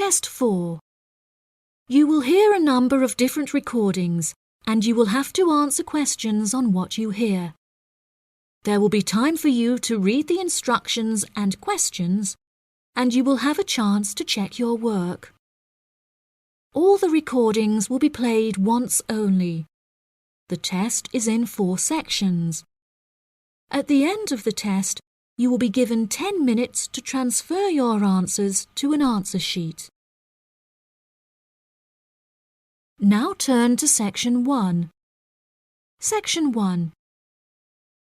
Test 4. You will hear a number of different recordings and you will have to answer questions on what you hear. There will be time for you to read the instructions and questions, and you will have a chance to check your work. All the recordings will be played once only. The test is in 4 sections. At the end of the test, you will be given 10 minutes to transfer your answers to an answer sheet. Now turn to Section 1. Section 1.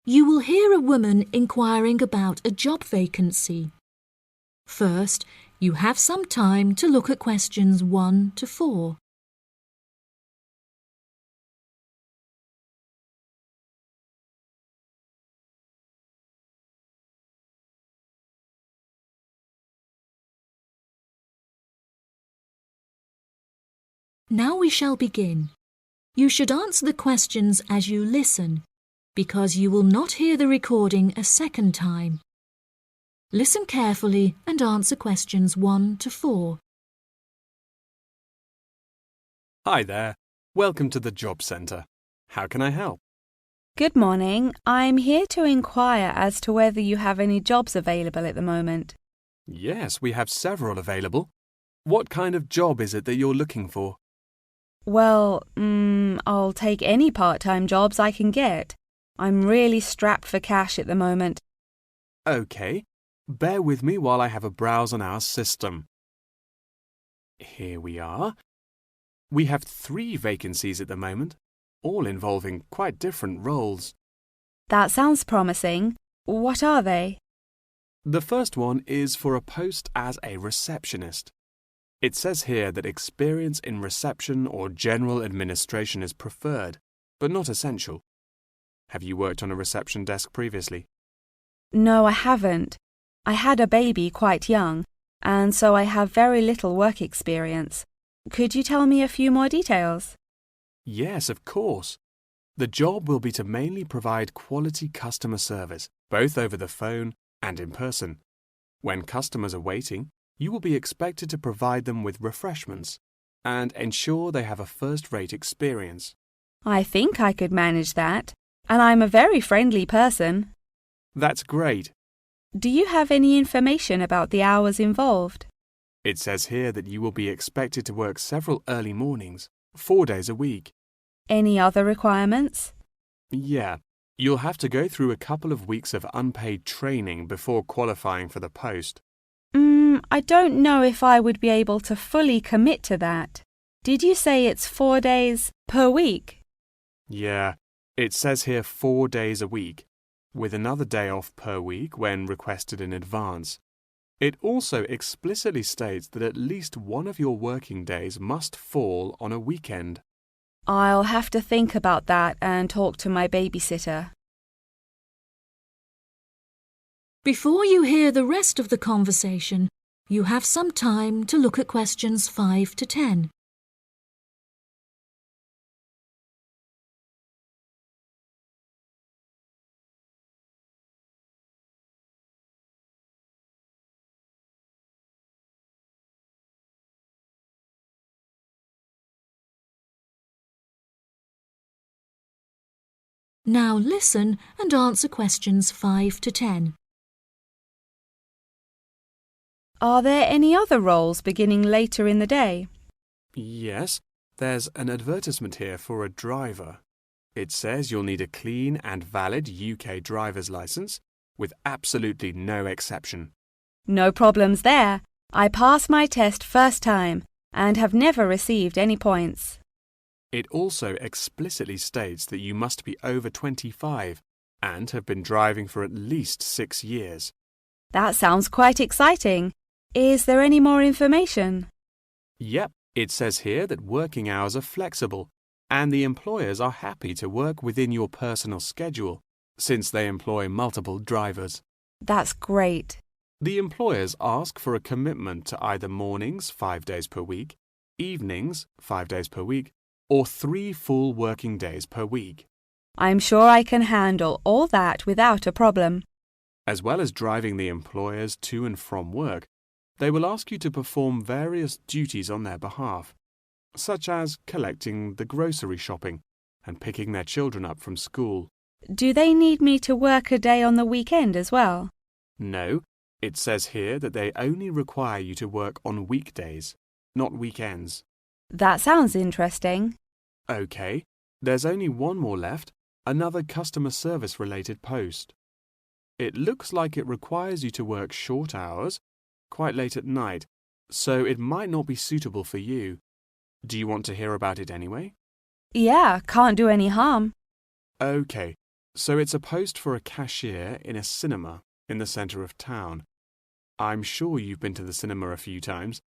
You will hear a woman inquiring about a job vacancy. First, you have some time to look at questions 1 to 4. Now we shall begin. You should answer the questions as you listen, because you will not hear the recording a second time. Listen carefully and answer questions 1 to 4. Hi there. Welcome to the Job Centre. How can I help? Good morning. I'm here to inquire as to whether you have any jobs available at the moment. Yes, we have several available. What kind of job is it that you're looking for? Well, I'll take any part-time jobs I can get. I'm really strapped for cash at the moment. OK. Bear with me while I have a browse on our system. Here we are. We have 3 vacancies at the moment, all involving quite different roles. That sounds promising. What are they? The first one is for a post as a receptionist. It says here that experience in reception or general administration is preferred, but not essential. Have you worked on a reception desk previously? No, I haven't. I had a baby quite young, and so I have very little work experience. Could you tell me a few more details? Yes, of course. The job will be to mainly provide quality customer service, both over the phone and in person. When customers are waiting, you will be expected to provide them with refreshments and ensure they have a first-rate experience. I think I could manage that, and I'm a very friendly person. That's great. Do you have any information about the hours involved? It says here that you will be expected to work several early mornings, 4 days a week. Any other requirements? Yeah, you'll have to go through a couple of weeks of unpaid training before qualifying for the post. I don't know if I would be able to fully commit to that. Did you say it's 4 days per week? Yeah, it says here 4 days a week, with another day off per week when requested in advance. It also explicitly states that at least one of your working days must fall on a weekend. I'll have to think about that and talk to my babysitter. Before you hear the rest of the conversation, you have some time to look at questions 5 to 10. Now listen and answer questions 5 to 10. Are there any other roles beginning later in the day? Yes, there's an advertisement here for a driver. It says you'll need a clean and valid UK driver's licence, with absolutely no exception. No problems there. I passed my test first time and have never received any points. It also explicitly states that you must be over 25 and have been driving for at least 6 years. That sounds quite exciting. Is there any more information? Yep, it says here that working hours are flexible and the employers are happy to work within your personal schedule since they employ multiple drivers. That's great. The employers ask for a commitment to either mornings 5 days per week, evenings 5 days per week, or 3 full working days per week. I'm sure I can handle all that without a problem. As well as driving the employers to and from work, They will ask you to perform various duties on their behalf, such as collecting the grocery shopping and picking their children up from school. Do they need me to work a day on the weekend as well? No, it says here that they only require you to work on weekdays, not weekends. That sounds interesting. OK, there's only one more left, another customer service related post. It looks like it requires you to work short hours, quite late at night, so it might not be suitable for you. Do you want to hear about it anyway? Yeah, can't do any harm. OK, so it's a post for a cashier in a cinema in the centre of town. I'm sure you've been to the cinema a few times,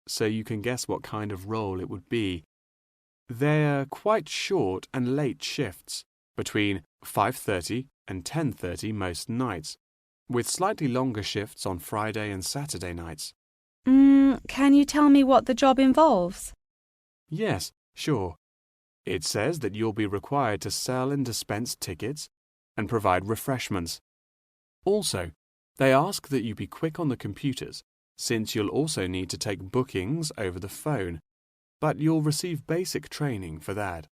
so you can guess what kind of role it would be. They're quite short and late shifts, between 5:30 and 10:30 most nights, with slightly longer shifts on Friday and Saturday nights. Can you tell me what the job involves? Yes, sure. It says that you'll be required to sell and dispense tickets and provide refreshments. Also, they ask that you be quick on the computers, since you'll also need to take bookings over the phone, but you'll receive basic training for that.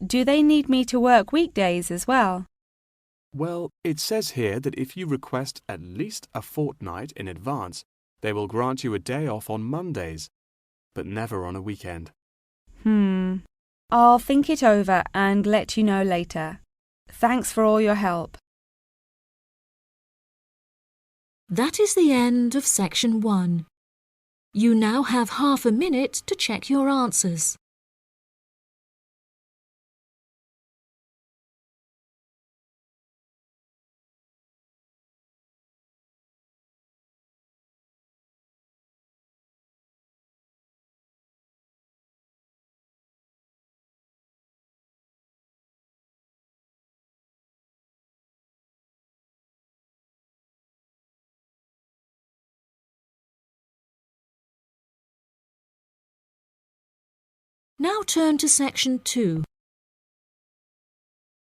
Do they need me to work weekdays as well? Well, it says here that if you request at least a fortnight in advance, they will grant you a day off on Mondays, but never on a weekend. I'll think it over and let you know later. Thanks for all your help. That is the end of section 1. You now have half a minute to check your answers. Now turn to section 2.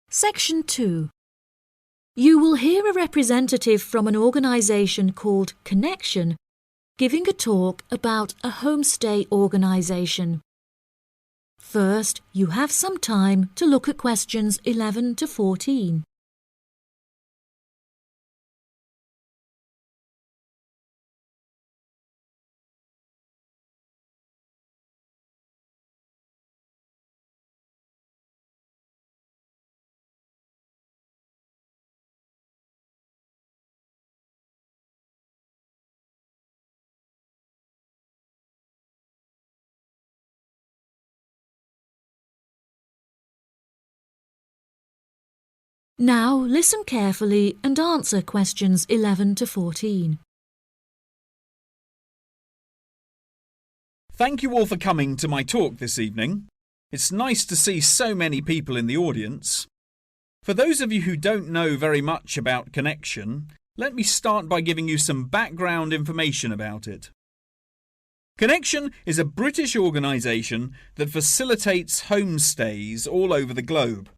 Section 2. You will hear a representative from an organisation called Connection giving a talk about a homestay organisation. First, you have some time to look at questions 11 to 14. Now listen carefully and answer questions 11 to 14. Thank you all for coming to my talk this evening. It's nice to see so many people in the audience. For those of you who don't know very much about Connection, let me start by giving you some background information about it. Connection is a British organisation that facilitates homestays all over the globe.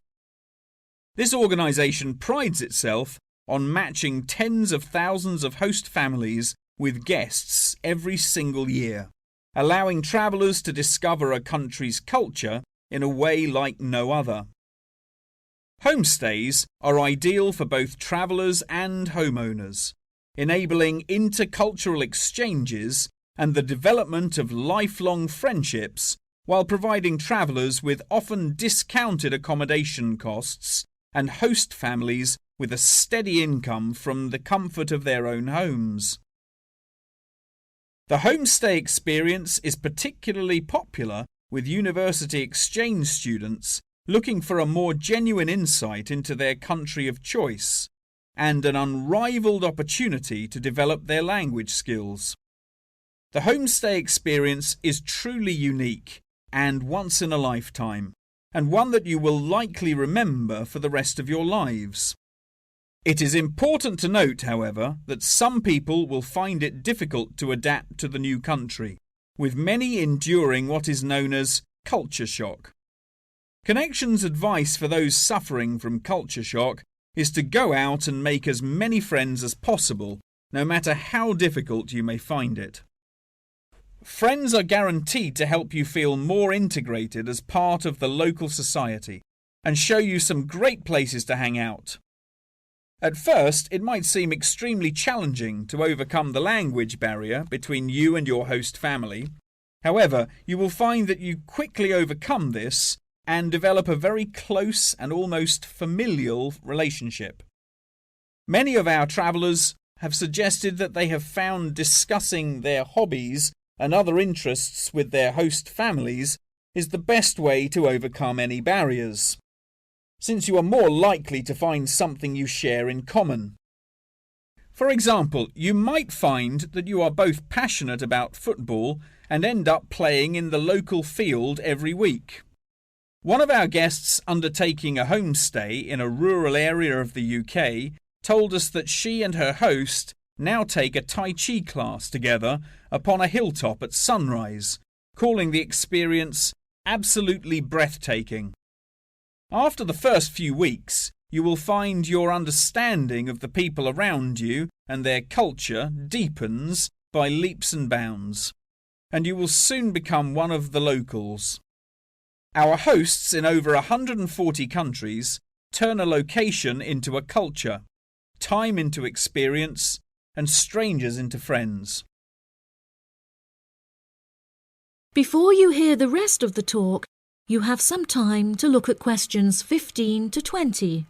This organisation prides itself on matching tens of thousands of host families with guests every single year, allowing travellers to discover a country's culture in a way like no other. Homestays are ideal for both travellers and homeowners, enabling intercultural exchanges and the development of lifelong friendships while providing travellers with often discounted accommodation costs and host families with a steady income from the comfort of their own homes. The homestay experience is particularly popular with university exchange students looking for a more genuine insight into their country of choice and an unrivaled opportunity to develop their language skills. The homestay experience is truly unique and once in a lifetime, and one that you will likely remember for the rest of your lives. It is important to note, however, that some people will find it difficult to adapt to the new country, with many enduring what is known as culture shock. Connection's advice for those suffering from culture shock is to go out and make as many friends as possible, no matter how difficult you may find it. Friends are guaranteed to help you feel more integrated as part of the local society and show you some great places to hang out. At first, it might seem extremely challenging to overcome the language barrier between you and your host family. However, you will find that you quickly overcome this and develop a very close and almost familial relationship. Many of our travellers have suggested that they have found discussing their hobbies and other interests with their host families is the best way to overcome any barriers, since you are more likely to find something you share in common. For example, you might find that you are both passionate about football and end up playing in the local field every week. One of our guests undertaking a homestay in a rural area of the UK told us that she and her host now take a Tai Chi class together upon a hilltop at sunrise, calling the experience absolutely breathtaking. After the first few weeks, you will find your understanding of the people around you and their culture deepens by leaps and bounds, and you will soon become one of the locals. Our hosts in over 140 countries turn a location into a culture, time into experience, and strangers into friends. Before you hear the rest of the talk, you have some time to look at questions 15 to 20.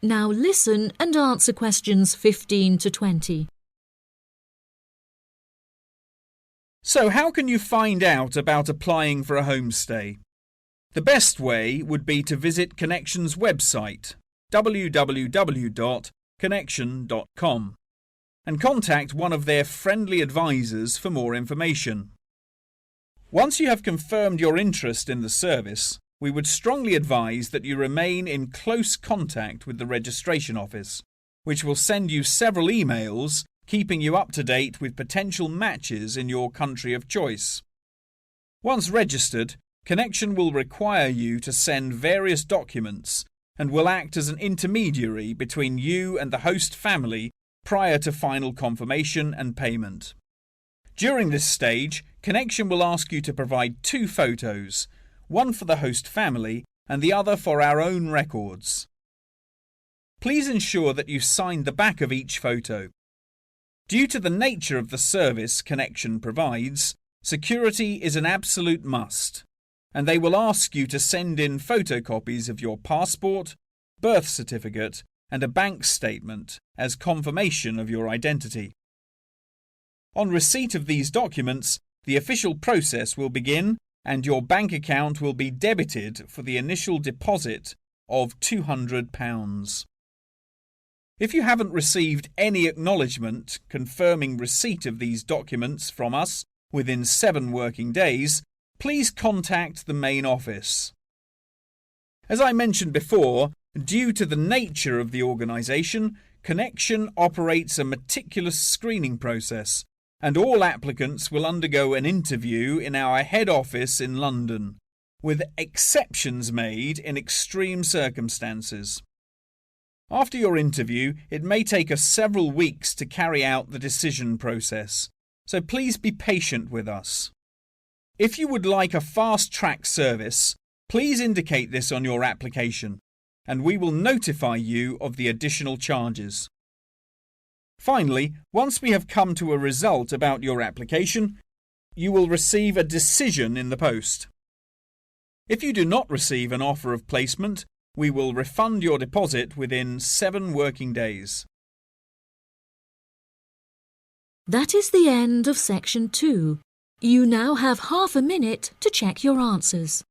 Now listen and answer questions 15 to 20. So how can you find out about applying for a homestay? The best way would be to visit Connection's website, www.connection.com, and contact one of their friendly advisors for more information. Once you have confirmed your interest in the service, we would strongly advise that you remain in close contact with the registration office, which will send you several emails keeping you up to date with potential matches in your country of choice. Once registered, Connection will require you to send various documents and will act as an intermediary between you and the host family prior to final confirmation and payment. During this stage, Connection will ask you to provide 2 photos, one for the host family and the other for our own records. Please ensure that you sign the back of each photo. Due to the nature of the service Connection provides, security is an absolute must, and they will ask you to send in photocopies of your passport, birth certificate, and a bank statement as confirmation of your identity. On receipt of these documents, the official process will begin and your bank account will be debited for the initial deposit of £200. If you haven't received any acknowledgement confirming receipt of these documents from us within 7 working days, please contact the main office. As I mentioned before, due to the nature of the organisation, Connection operates a meticulous screening process, and all applicants will undergo an interview in our head office in London, with exceptions made in extreme circumstances. After your interview, it may take us several weeks to carry out the decision process, so please be patient with us. If you would like a fast-track service, please indicate this on your application, and we will notify you of the additional charges. Finally, once we have come to a result about your application, you will receive a decision in the post. If you do not receive an offer of placement, we will refund your deposit within 7 working days. That is the end of section 2. You now have half a minute to check your answers.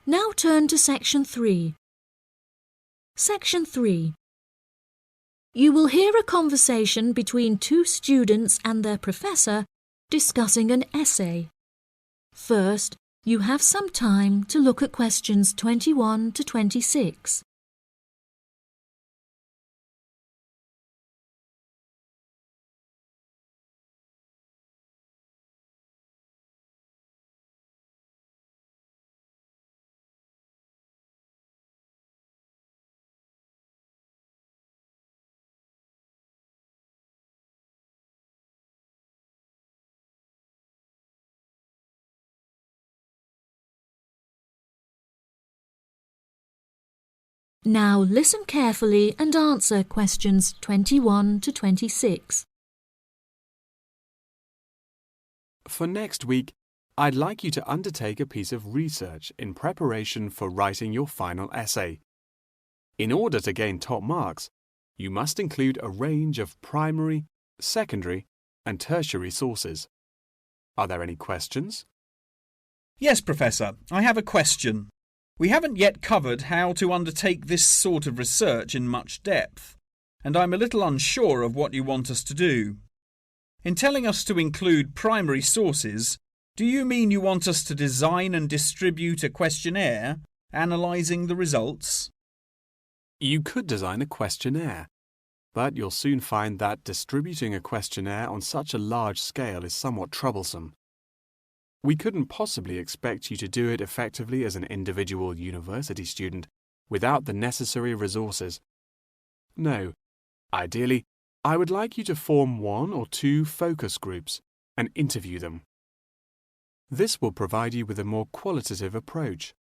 Now turn to Section 3. Section 3. You will hear a conversation between two students and their professor discussing an essay. First, you have some time to look at questions 21 to 26. Now listen carefully and answer questions 21 to 26. For next week, I'd like you to undertake a piece of research in preparation for writing your final essay. In order to gain top marks, you must include a range of primary, secondary, and tertiary sources. Are there any questions? Yes, Professor, I have a question. We haven't yet covered how to undertake this sort of research in much depth, and I'm a little unsure of what you want us to do. In telling us to include primary sources, do you mean you want us to design and distribute a questionnaire, analysing the results? You could design a questionnaire, but you'll soon find that distributing a questionnaire on such a large scale is somewhat troublesome. We couldn't possibly expect you to do it effectively as an individual university student without the necessary resources. No, ideally, I would like you to form 1 or 2 focus groups and interview them. This will provide you with a more qualitative approach.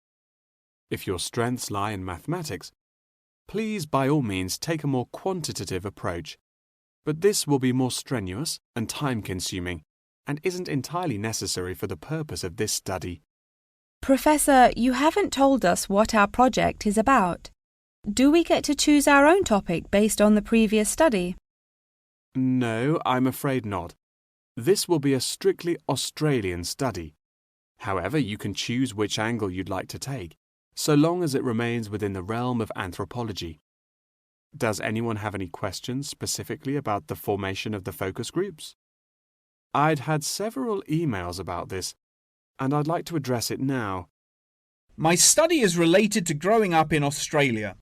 If your strengths lie in mathematics, please by all means take a more quantitative approach, but this will be more strenuous and time-consuming and isn't entirely necessary for the purpose of this study. Professor, you haven't told us what our project is about. Do we get to choose our own topic based on the previous study? No, I'm afraid not. This will be a strictly Australian study. However, you can choose which angle you'd like to take, so long as it remains within the realm of anthropology. Does anyone have any questions specifically about the formation of the focus groups? I'd had several emails about this, and I'd like to address it now. My study is related to growing up in Australia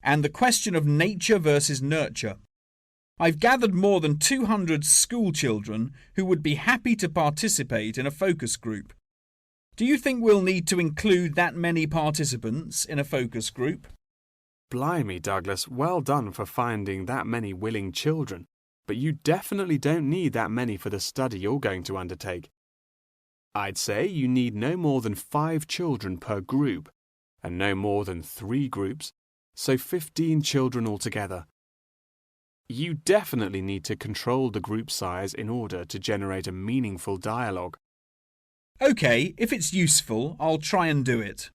and the question of nature versus nurture. I've gathered more than 200 school children who would be happy to participate in a focus group. Do you think we'll need to include that many participants in a focus group? Blimey, Douglas, well done for finding that many willing children, but you definitely don't need that many for the study you're going to undertake. I'd say you need no more than 5 children per group, and no more than 3 groups, so 15 children altogether. You definitely need to control the group size in order to generate a meaningful dialogue. OK, if it's useful, I'll try and do it.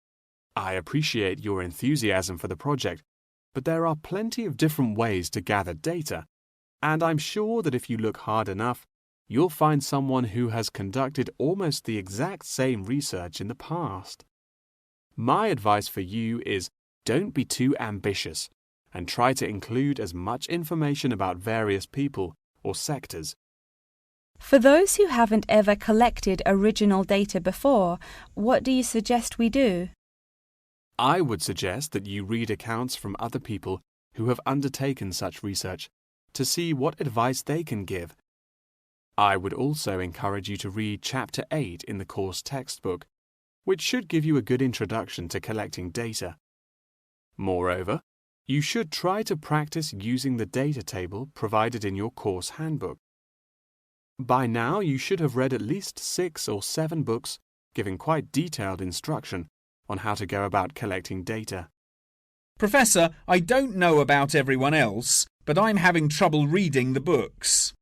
I appreciate your enthusiasm for the project, but there are plenty of different ways to gather data, and I'm sure that if you look hard enough, you'll find someone who has conducted almost the exact same research in the past. My advice for you is don't be too ambitious and try to include as much information about various people or sectors. For those who haven't ever collected original data before, what do you suggest we do? I would suggest that you read accounts from other people who have undertaken such research to see what advice they can give. I would also encourage you to read Chapter 8 in the course textbook, which should give you a good introduction to collecting data. Moreover, you should try to practice using the data table provided in your course handbook. By now, you should have read at least 6 or 7 books giving quite detailed instruction on how to go about collecting data. Professor, I don't know about everyone else, but I'm having trouble reading the books.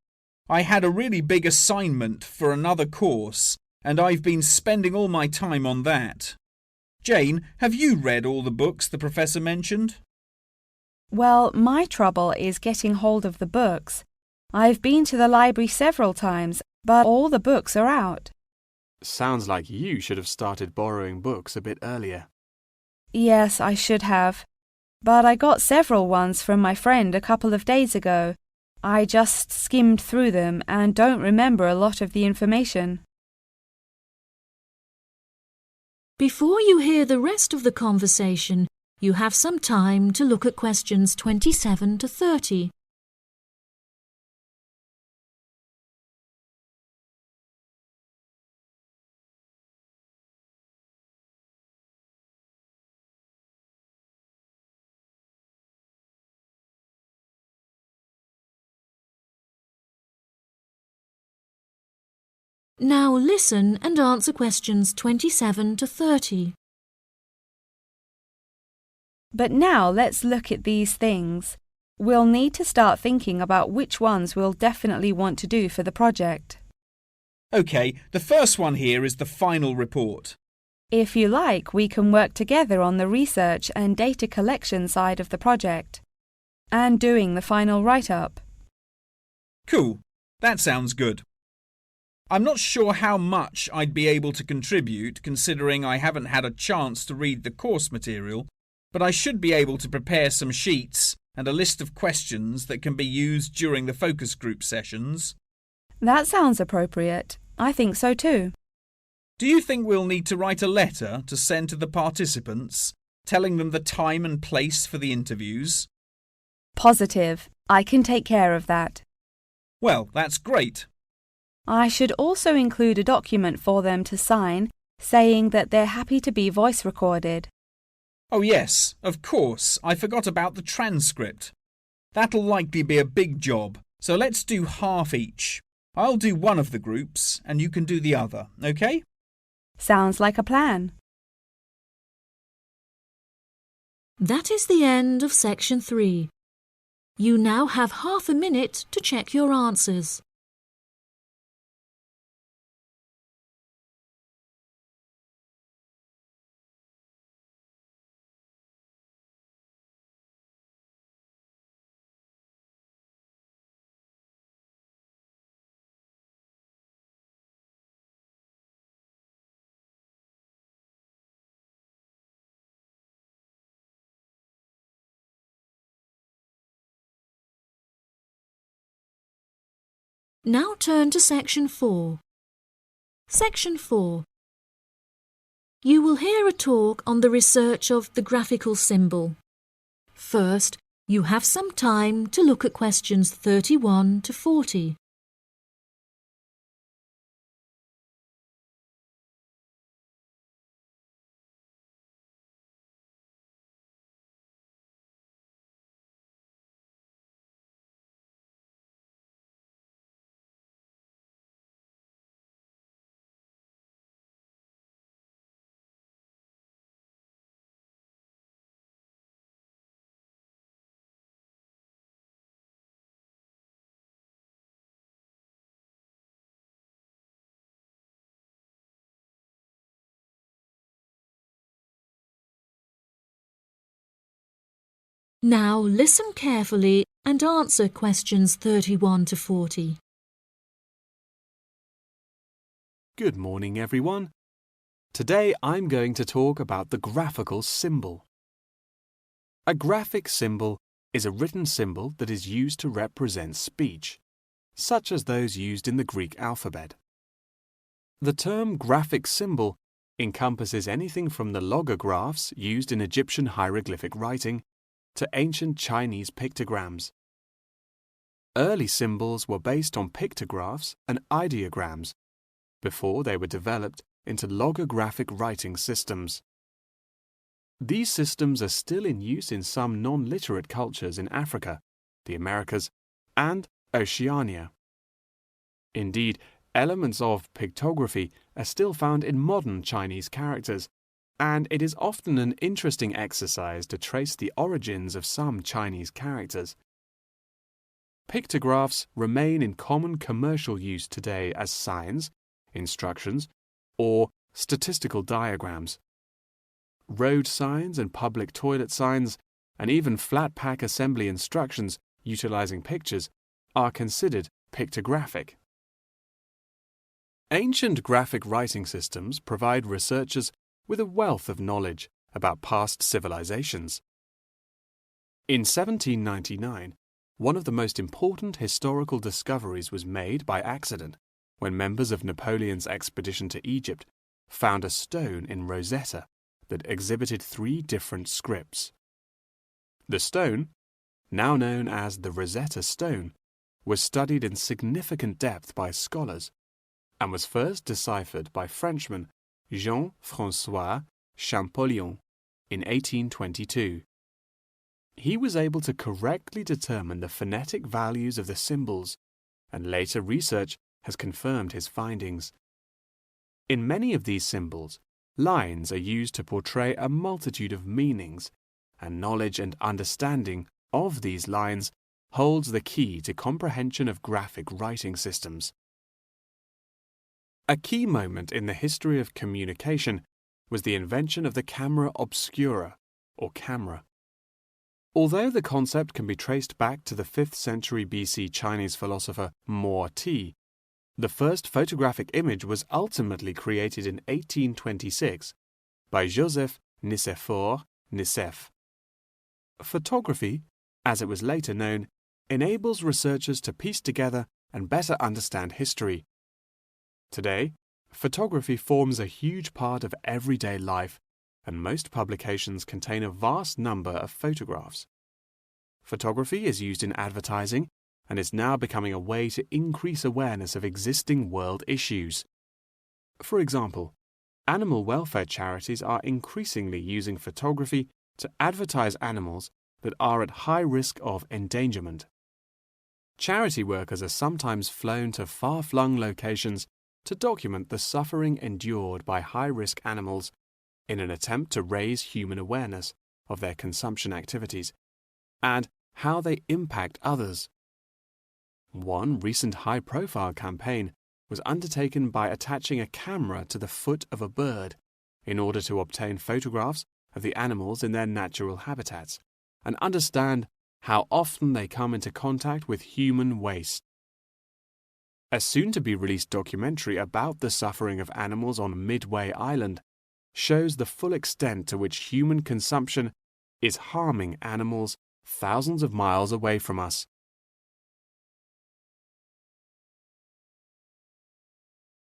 I had a really big assignment for another course, and I've been spending all my time on that. Jane, have you read all the books the professor mentioned? Well, my trouble is getting hold of the books. I've been to the library several times, but all the books are out. Sounds like you should have started borrowing books a bit earlier. Yes, I should have. But I got several ones from my friend a couple of days ago. I just skimmed through them and don't remember a lot of the information. Before you hear the rest of the conversation, you have some time to look at questions 27 to 30. Now listen and answer questions 27 to 30. But now let's look at these things. We'll need to start thinking about which ones we'll definitely want to do for the project. OK, the first one here is the final report. If you like, we can work together on the research and data collection side of the project and doing the final write-up. Cool, that sounds good. I'm not sure how much I'd be able to contribute considering I haven't had a chance to read the course material, but I should be able to prepare some sheets and a list of questions that can be used during the focus group sessions. That sounds appropriate. I think so too. Do you think we'll need to write a letter to send to the participants, telling them the time and place for the interviews? Positive. I can take care of that. Well, that's great. I should also include a document for them to sign saying that they're happy to be voice recorded. Oh yes, of course, I forgot about the transcript. That'll likely be a big job, so let's do half each. I'll do one of the groups and you can do the other, OK? Sounds like a plan. That is the end of section 3. You now have half a minute to check your answers. Now turn to section 4. Section 4. You will hear a talk on the research of the graphical symbol. First, you have some time to look at questions 31 to 40. Now listen carefully and answer questions 31 to 40. Good morning, everyone. Today I'm going to talk about the graphical symbol. A graphic symbol is a written symbol that is used to represent speech, such as those used in the Greek alphabet. The term graphic symbol encompasses anything from the logographs used in Egyptian hieroglyphic writing to ancient Chinese pictograms. Early symbols were based on pictographs and ideograms before they were developed into logographic writing systems. These systems are still in use in some non-literate cultures in Africa, the Americas, and Oceania. Indeed, elements of pictography are still found in modern Chinese characters, and it is often an interesting exercise to trace the origins of some Chinese characters. Pictographs remain in common commercial use today as signs, instructions, or statistical diagrams. Road signs and public toilet signs, and even flat pack assembly instructions utilizing pictures, are considered pictographic. Ancient graphic writing systems provide researchers with a wealth of knowledge about past civilizations. In 1799, one of the most important historical discoveries was made by accident when members of Napoleon's expedition to Egypt found a stone in Rosetta that exhibited 3 different scripts. The stone, now known as the Rosetta Stone, was studied in significant depth by scholars and was first deciphered by Frenchman Jean-François Champollion in 1822. He was able to correctly determine the phonetic values of the symbols, and later research has confirmed his findings. In many of these symbols, lines are used to portray a multitude of meanings, and knowledge and understanding of these lines holds the key to comprehension of graphic writing systems. A key moment in the history of communication was the invention of the camera obscura, or camera. Although the concept can be traced back to the 5th century BC Chinese philosopher Mo Ti, the first photographic image was ultimately created in 1826 by Joseph Nicéphore Nicéph. Photography, as it was later known, enables researchers to piece together and better understand history. Today, photography forms a huge part of everyday life, and most publications contain a vast number of photographs. Photography is used in advertising and is now becoming a way to increase awareness of existing world issues. For example, animal welfare charities are increasingly using photography to advertise animals that are at high risk of endangerment. Charity workers are sometimes flown to far-flung locations to document the suffering endured by high-risk animals in an attempt to raise human awareness of their consumption activities and how they impact others. One recent high-profile campaign was undertaken by attaching a camera to the foot of a bird in order to obtain photographs of the animals in their natural habitats and understand how often they come into contact with human waste. A soon-to-be-released documentary about the suffering of animals on Midway Island shows the full extent to which human consumption is harming animals thousands of miles away from us.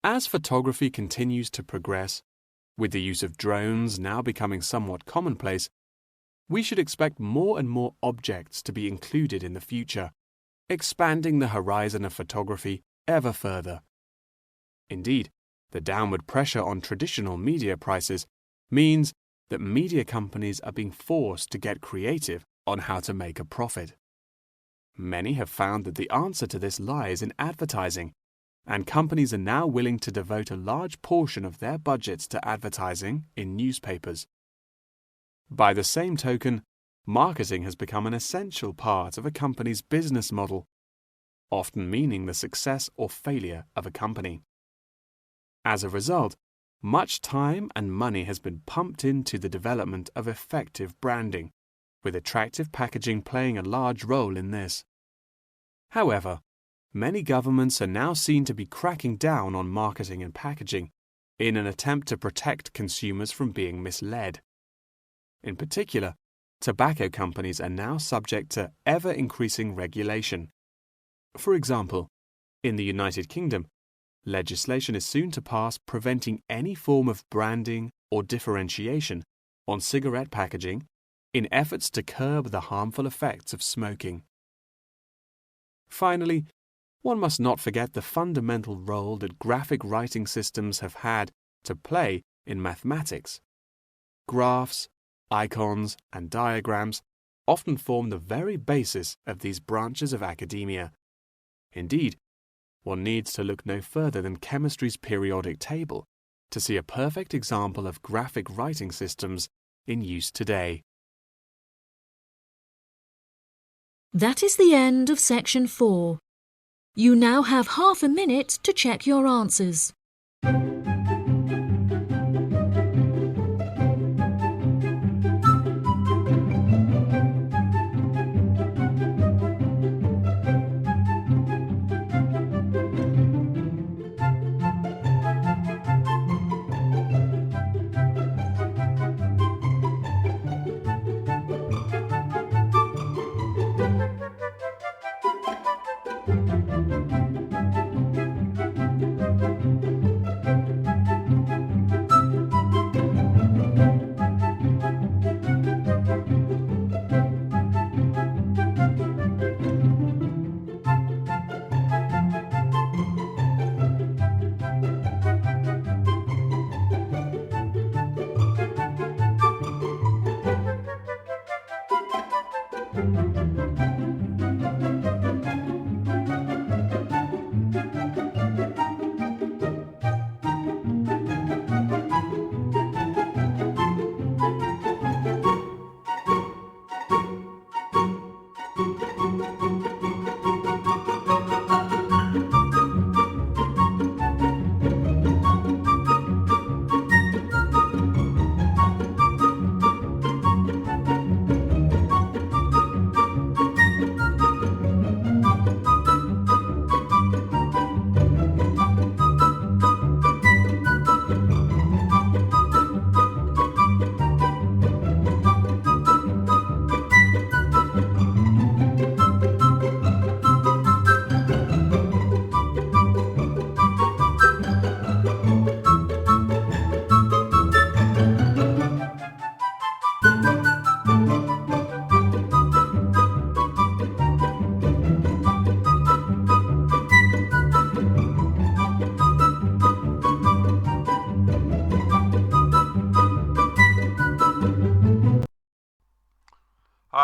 As photography continues to progress, with the use of drones now becoming somewhat commonplace, we should expect more and more objects to be included in the future, expanding the horizon of photography ever further. Indeed, the downward pressure on traditional media prices means that media companies are being forced to get creative on how to make a profit. Many have found that the answer to this lies in advertising, and companies are now willing to devote a large portion of their budgets to advertising in newspapers. By the same token, marketing has become an essential part of a company's business model, often meaning the success or failure of a company. As a result, much time and money has been pumped into the development of effective branding, with attractive packaging playing a large role in this. However, many governments are now seen to be cracking down on marketing and packaging in an attempt to protect consumers from being misled. In particular, tobacco companies are now subject to ever-increasing regulation. For example, in the United Kingdom, legislation is soon to pass preventing any form of branding or differentiation on cigarette packaging in efforts to curb the harmful effects of smoking. Finally, one must not forget the fundamental role that graphic writing systems have had to play in mathematics. Graphs, icons, and diagrams often form the very basis of these branches of academia. Indeed, one needs to look no further than chemistry's periodic table to see a perfect example of graphic writing systems in use today. That is the end of section 4. You now have half a minute to check your answers.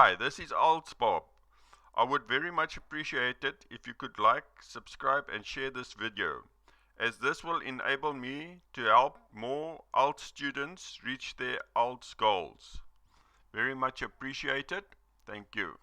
Hi, this is IELTS Bob. I would very much appreciate it if you could like, subscribe and share this video, as this will enable me to help more IELTS students reach their IELTS goals. Very much appreciated. Thank you.